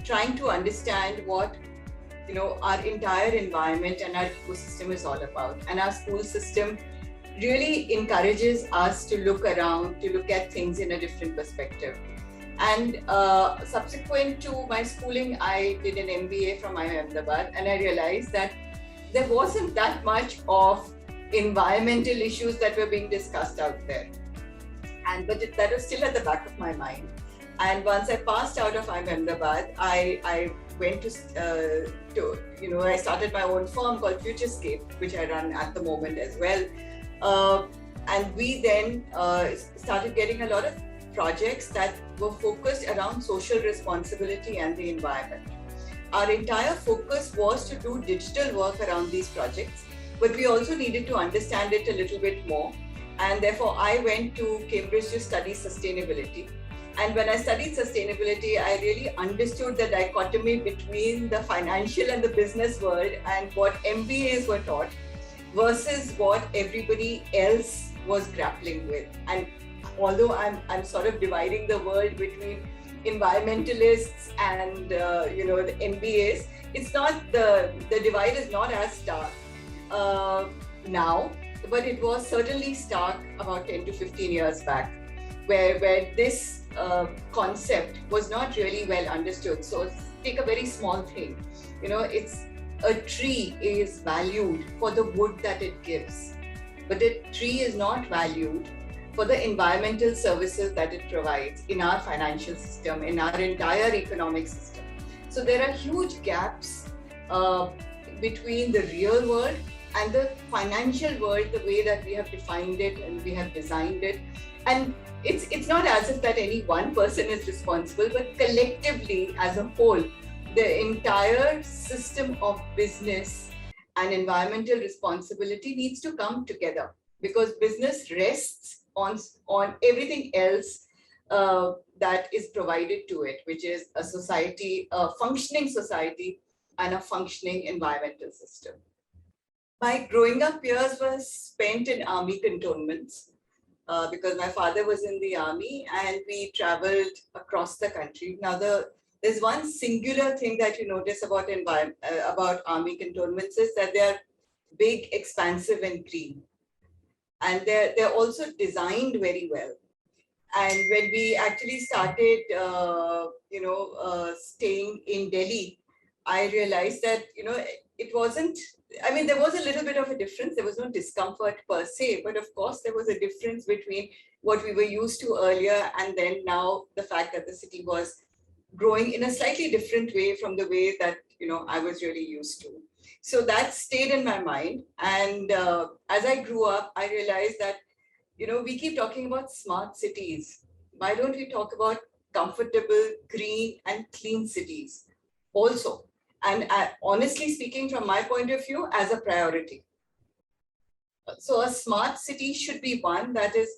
trying to understand what our entire environment and our ecosystem is all about. And our school system really encourages us to look around, to look at things in a different perspective. And subsequent to my schooling, I did an MBA from IIM Ahmedabad, and I realized that there wasn't that much of environmental issues that were being discussed out there. But that was still at the back of my mind. And once I passed out of IIM Ahmedabad, I went to I started my own firm called Futurescape, which I run at the moment as well. And we then started getting a lot of projects that were focused around social responsibility and the environment. Our entire focus was to do digital work around these projects, but we also needed to understand it a little bit more. And therefore, I went to Cambridge to study sustainability. And when I studied sustainability, I really understood the dichotomy between the financial and the business world and what MBAs were taught versus what everybody else was grappling with. And although I'm sort of dividing the world between environmentalists and the MBAs, it's not the divide is not as stark now, but it was certainly stark about 10 to 15 years back, where this concept was not really well understood. So take a very small thing, it's a tree is valued for the wood that it gives, but a tree is not valued for the environmental services that it provides in our financial system, in our entire economic system. So there are huge gaps between the real world and the financial world, the way that we have defined it and we have designed it. And it's not as if that any one person is responsible, but collectively as a whole, the entire system of business and environmental responsibility needs to come together, because business rests on everything else that is provided to it, which is a society, a functioning society and a functioning environmental system. My growing up years were spent in army cantonments because my father was in the army and we traveled across the country. Now, there's one singular thing that you notice about army cantonments is that they are big, expansive, and green. And they're also designed very well. And when we actually started, staying in Delhi, I realized that, it wasn't, there was a little bit of a difference. There was no discomfort per se, but of course there was a difference between what we were used to earlier and then now the fact that the city was growing in a slightly different way from the way that, I was really used to. So that stayed in my mind. And as I grew up, I realized that, we keep talking about smart cities. Why don't we talk about comfortable, green, and clean cities also? And honestly speaking, from my point of view, as a priority. So a smart city should be one that is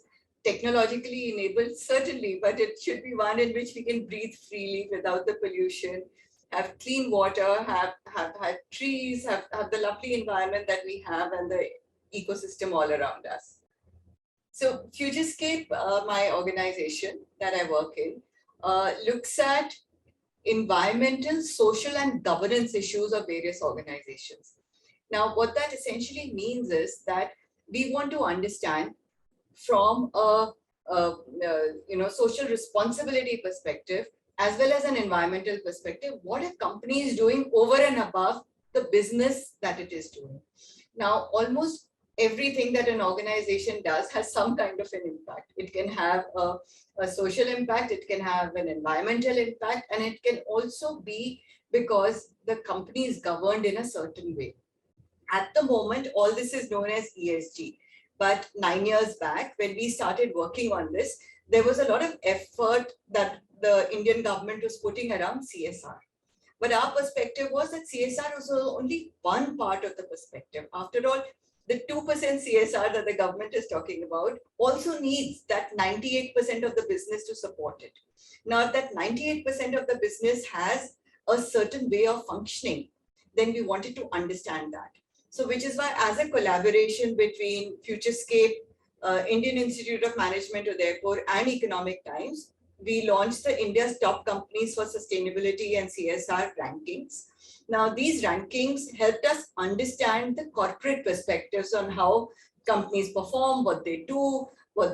technologically enabled, certainly, but it should be one in which we can breathe freely without the pollution, have clean water, have trees, have the lovely environment that we have and the ecosystem all around us. So Futurescape, my organization that I work in, looks at environmental, social, and governance issues of various organizations. Now, what that essentially means is that we want to understand from a social responsibility perspective, as well as an environmental perspective, what a company is doing over and above the business that it is doing. Now, almost everything that an organization does has some kind of an impact. It can have a social impact, it can have an environmental impact, and it can also be because the company is governed in a certain way. At the moment, all this is known as ESG. But 9 years back, when we started working on this, there was a lot of effort that the Indian government was putting around CSR. But our perspective was that CSR was only one part of the perspective. After all, the 2% CSR that the government is talking about also needs that 98% of the business to support it. Now, if that 98% of the business has a certain way of functioning, then we wanted to understand that. So, which is why, as a collaboration between Futurescape, Indian Institute of Management, Udaipur, and Economic Times, we launched the India's top companies for sustainability and CSR rankings. Now, these rankings helped us understand the corporate perspectives on how companies perform, what they do, what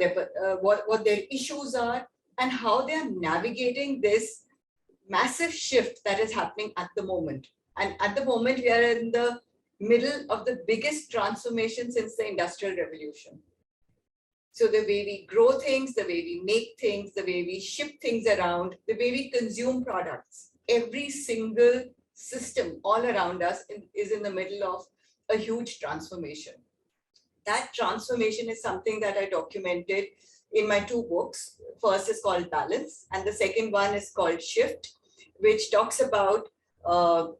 their issues are, and how they are navigating this massive shift that is happening at the moment. And at the moment, we are in the middle of the biggest transformation since the Industrial Revolution. So the way we grow things, the way we make things, the way we ship things around, the way we consume products, every single system all around us is in the middle of a huge transformation. That transformation is something that I documented in my two books. First is called Balance, and the second one is called Shift, which talks about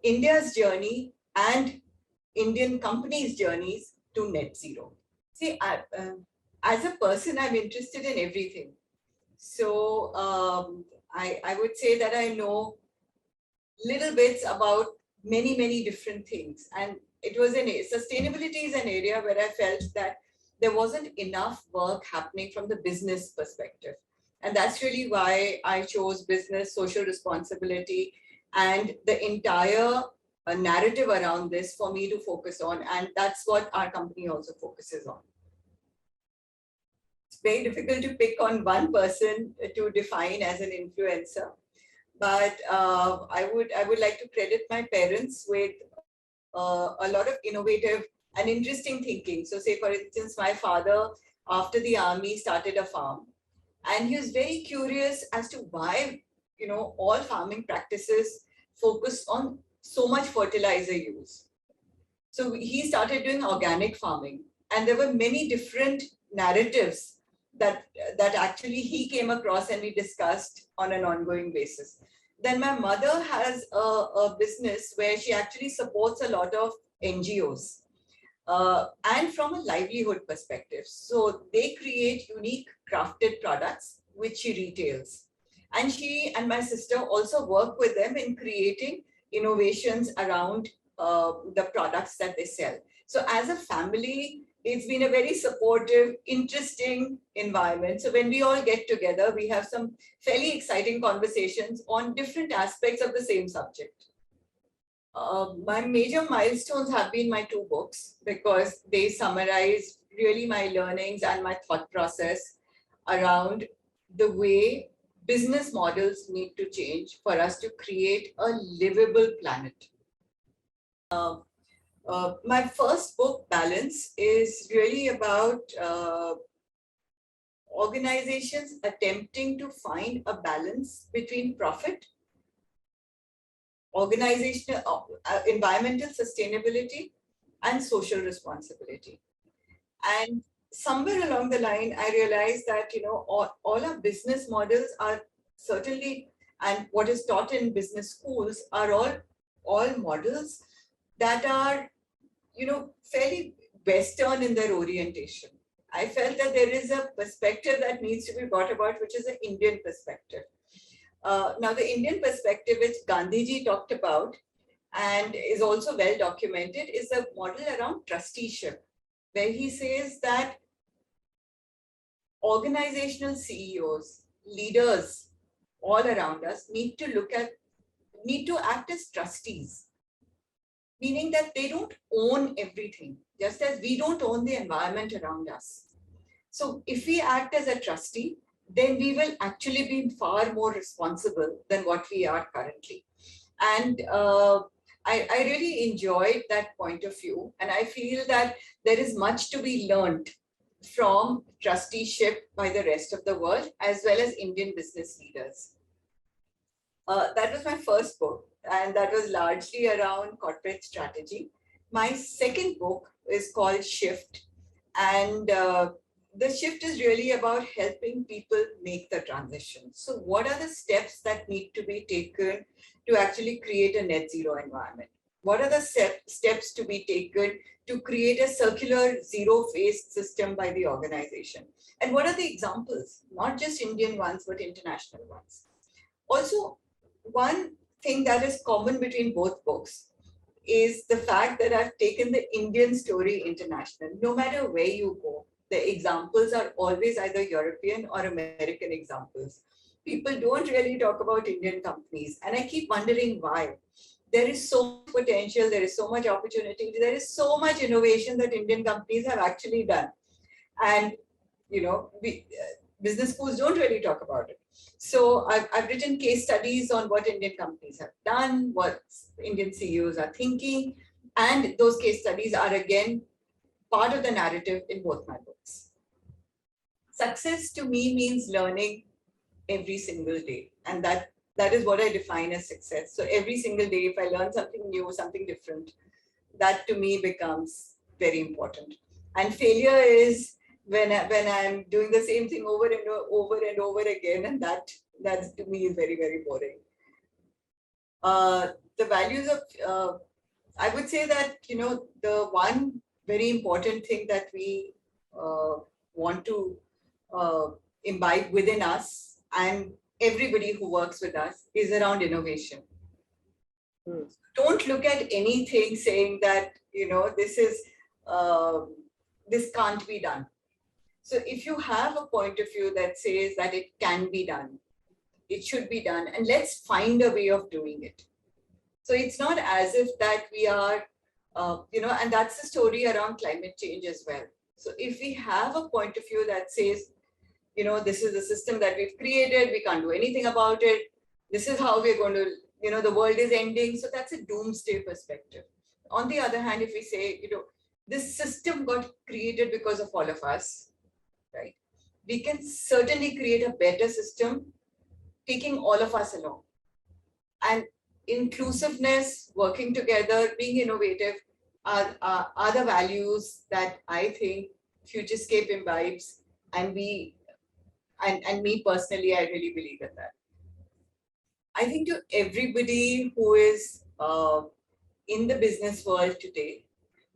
India's journey and Indian companies' journeys to net zero. See, as a person, I'm interested in everything. So I would say that I know little bits about many different things. And it was sustainability is an area where I felt that there wasn't enough work happening from the business perspective. And that's really why I chose business, social responsibility, and the entire narrative around this for me to focus on. And that's what our company also focuses on. It's very difficult to pick on one person to define as an influencer, but I would like to credit my parents with a lot of innovative and interesting thinking. So say, for instance, my father, after the army, started a farm, and he was very curious as to why, all farming practices focus on so much fertilizer use. So he started doing organic farming, and there were many different narratives that actually he came across and we discussed on an ongoing basis. Then my mother has a business where she actually supports a lot of NGOs, and from a livelihood perspective. So they create unique crafted products which she retails. And she and my sister also work with them in creating innovations around the products that they sell. So as a family, it's been a very supportive, interesting environment. So when we all get together, we have some fairly exciting conversations on different aspects of the same subject. My major milestones have been my two books, because they summarize really my learnings and my thought process around the way business models need to change for us to create a livable planet. My first book, Balance, is really about organizations attempting to find a balance between profit, organizational, environmental sustainability, and social responsibility. And somewhere along the line, I realized that all our business models are certainly, and what is taught in business schools are all models that are fairly Western in their orientation. I felt that there is a perspective that needs to be brought about, which is an Indian perspective. Now, the Indian perspective, which Gandhiji talked about and is also well documented, is a model around trusteeship, where he says that organizational CEOs, leaders all around us need to act as trustees, meaning that they don't own everything, just as we don't own the environment around us. So if we act as a trustee, then we will actually be far more responsible than what we are currently. And I really enjoyed that point of view. And I feel that there is much to be learned from trusteeship by the rest of the world, as well as Indian business leaders. That was my first book, and that was largely around corporate strategy. My second book is called Shift, and the shift is really about helping people make the transition. So what are the steps that need to be taken to actually create a net zero environment? What are the steps to be taken to create a circular zero waste system by the organization? And what are the examples, not just Indian ones, but international ones? Also, one thing that is common between both books is the fact that I've taken the Indian story international. No matter where you go, the examples are always either European or American examples. people don't really talk about Indian companies. And I keep wondering why. There is so much potential, there is so much opportunity, there is so much innovation that Indian companies have actually done. And, business schools don't really talk about it. So I've written case studies on what Indian companies have done, what Indian CEOs are thinking. And those case studies are again part of the narrative in both my books. Success to me means learning every single day. And that is what I define as success. So every single day, if I learn something new, something different, that to me becomes very important. And failure is when I'm doing the same thing over and over again, and that to me is very, very boring. The values of I would say that the one very important thing that we want to imbibe within us and everybody who works with us is around innovation. Don't look at anything saying that this can't be done. So if you have a point of view that says that it can be done, it should be done, and let's find a way of doing it. So it's not as if that we are, and that's the story around climate change as well. So if we have a point of view that says, this is a system that we've created, we can't do anything about it, this is how we're going to, the world is ending. So that's a doomsday perspective. On the other hand, if we say, this system got created because of all of us, right? We can certainly create a better system, taking all of us along. And inclusiveness, working together, being innovative are the values that I think Futurescape imbibes, and me personally, I really believe in that. I think to everybody who is in the business world today,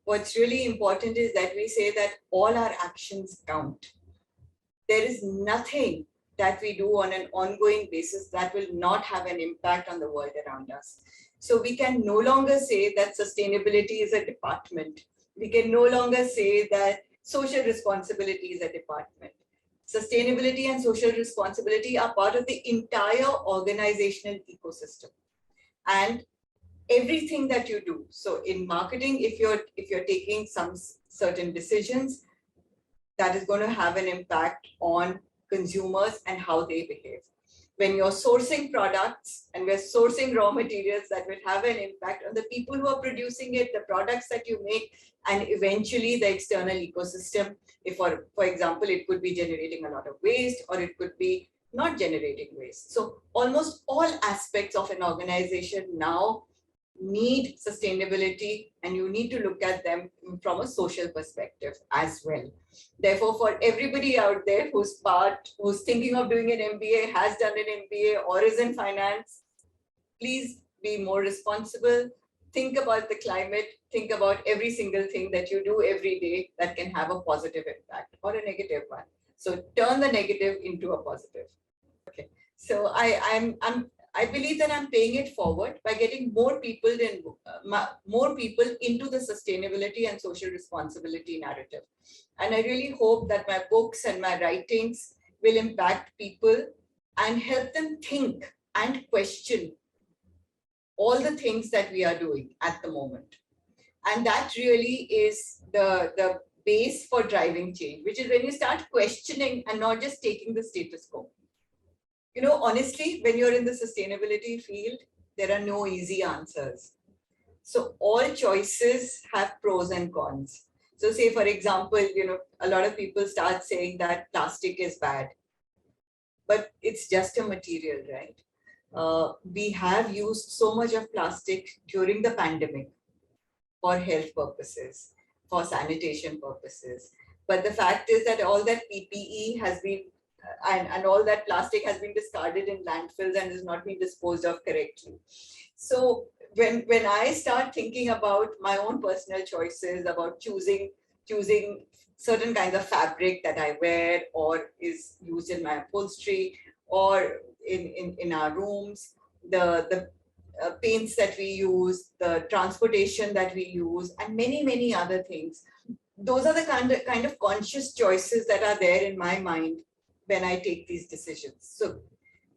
what's really important is that we say that all our actions count. There is nothing that we do on an ongoing basis that will not have an impact on the world around us. So we can no longer say that sustainability is a department. We can no longer say that social responsibility is a department. Sustainability and social responsibility are part of the entire organizational ecosystem. And everything that you do. So in marketing, if you're taking some certain decisions, that is going to have an impact on consumers and how they behave. When you're sourcing products and we're sourcing raw materials, that will have an impact on the people who are producing it, the products that you make, and eventually the external ecosystem. If, for example, it could be generating a lot of waste, or it could be not generating waste. So almost all aspects of an organization now need sustainability, and you need to look at them from a social perspective as well. Therefore, for everybody out there who's thinking of doing an MBA, has done an MBA, or is in finance, please be more responsible. Think about the climate. Think about every single thing that you do every day that can have a positive impact or a negative one. So turn the negative into a positive. Okay. So I believe that I'm paying it forward by getting more people into the sustainability and social responsibility narrative. And I really hope that my books and my writings will impact people and help them think and question all the things that we are doing at the moment. And that really is the base for driving change, which is when you start questioning and not just taking the status quo. Honestly, when you're in the sustainability field, there are no easy answers. So all choices have pros and cons. So say, for example, a lot of people start saying that plastic is bad, but it's just a material, right? We have used so much of plastic during the pandemic for health purposes, for sanitation purposes. But the fact is that all that PPE has been and all that plastic has been discarded in landfills and is not being disposed of correctly. So when I start thinking about my own personal choices, about choosing certain kinds of fabric that I wear or is used in my upholstery or in our rooms, the paints that we use, the transportation that we use, and many other things, those are the kind of conscious choices that are there in my mind when I take these decisions. So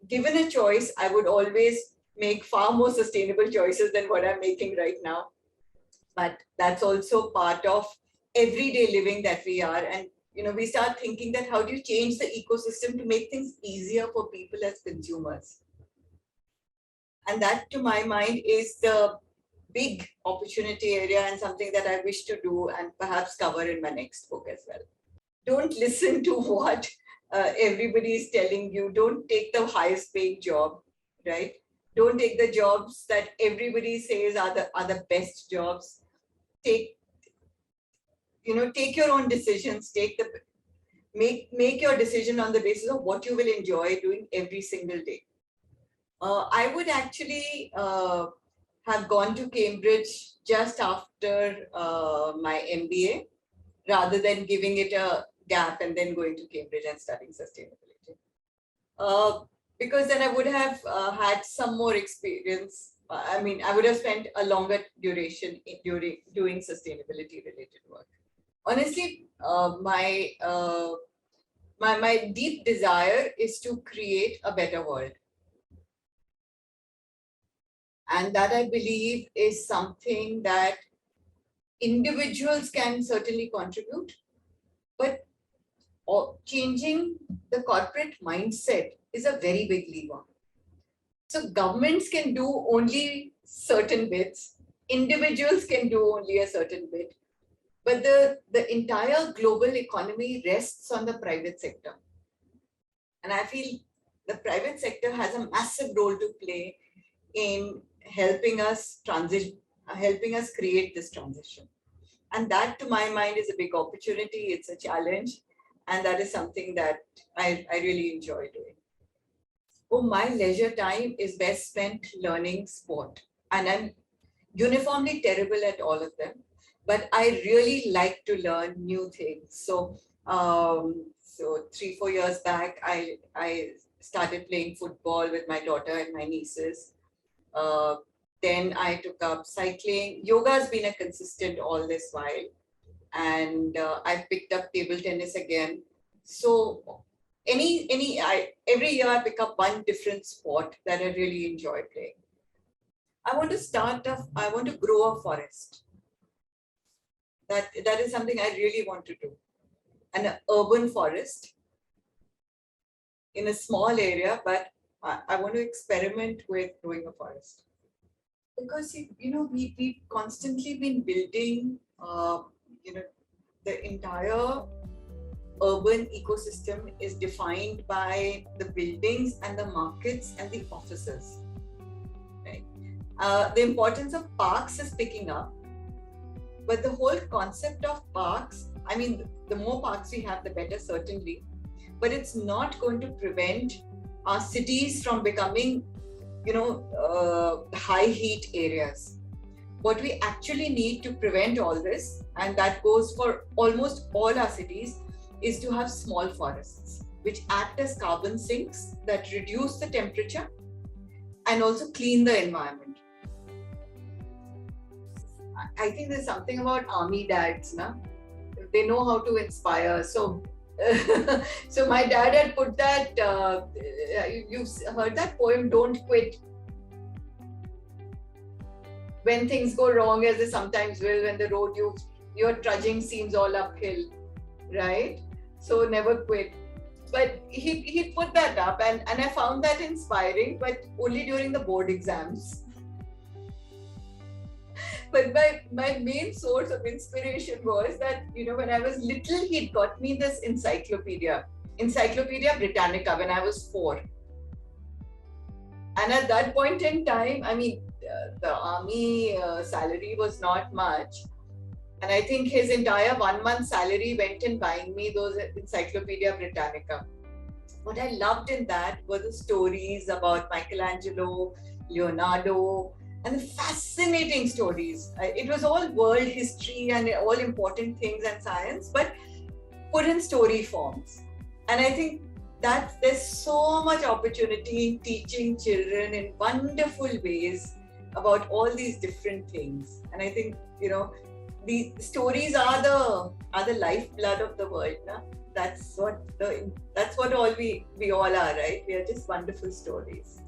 given a choice, I would always make far more sustainable choices than what I'm making right now. But that's also part of everyday living that we are. And we start thinking that how do you change the ecosystem to make things easier for people as consumers? And that, to my mind, is the big opportunity area and something that I wish to do and perhaps cover in my next book as well. Don't listen to what everybody is telling you. Don't take the highest paying job, right? Don't take the jobs that everybody says are the best jobs. Take your own decisions. Make your decision on the basis of what you will enjoy doing every single day. I would actually have gone to Cambridge just after my MBA, rather than giving it a gap and then going to Cambridge and studying sustainability. Because then I would have had some more experience. I would have spent a longer duration doing sustainability related work. Honestly, my deep desire is to create a better world. And that, I believe, is something that individuals can certainly contribute, but changing the corporate mindset is a very big lever. So governments can do only certain bits, individuals can do only a certain bit, but the entire global economy rests on the private sector. And I feel the private sector has a massive role to play in helping us create this transition. And that, to my mind, is a big opportunity. It's a challenge. And that is something that I really enjoy doing. Oh, my leisure time is best spent learning sport. And I'm uniformly terrible at all of them. But I really like to learn new things. So 3-4 years back, I started playing football with my daughter and my nieces. Then I took up cycling. Yoga has been a consistent all this while. And I picked up table tennis again. So every year I pick up one different sport that I really enjoy playing. I want to grow a forest. That is something I really want to do. An urban forest in a small area, but I want to experiment with growing a forest. Because we've constantly been building the entire urban ecosystem is defined by the buildings and the markets and the offices, right? The importance of parks is picking up, but the whole concept of parks, the more parks we have, the better, certainly, but it's not going to prevent our cities from becoming high heat areas. What we actually need to prevent all this, and that goes for almost all our cities, is to have small forests, which act as carbon sinks that reduce the temperature and also clean the environment. I think there's something about army dads, they know how to inspire. So so my dad had put that, you've heard that poem, Don't Quit. When things go wrong, as they sometimes will, when the road you're trudging seems all uphill, right? So never quit. But he put that up, and I found that inspiring, but only during the board exams. But my main source of inspiration was that, when I was little, he'd got me this Encyclopedia Britannica, when I was 4. And at that point in time, the army salary was not much. And I think his entire 1 month salary went in buying me those Encyclopedia Britannica. What I loved in that were the stories about Michelangelo, Leonardo, and the fascinating stories. It was all world history and all important things and science, but put in story forms. And I think that there's so much opportunity in teaching children in wonderful ways about all these different things. And I think, the stories are the lifeblood of the world, na? That's what all we all are, right? We are just wonderful stories.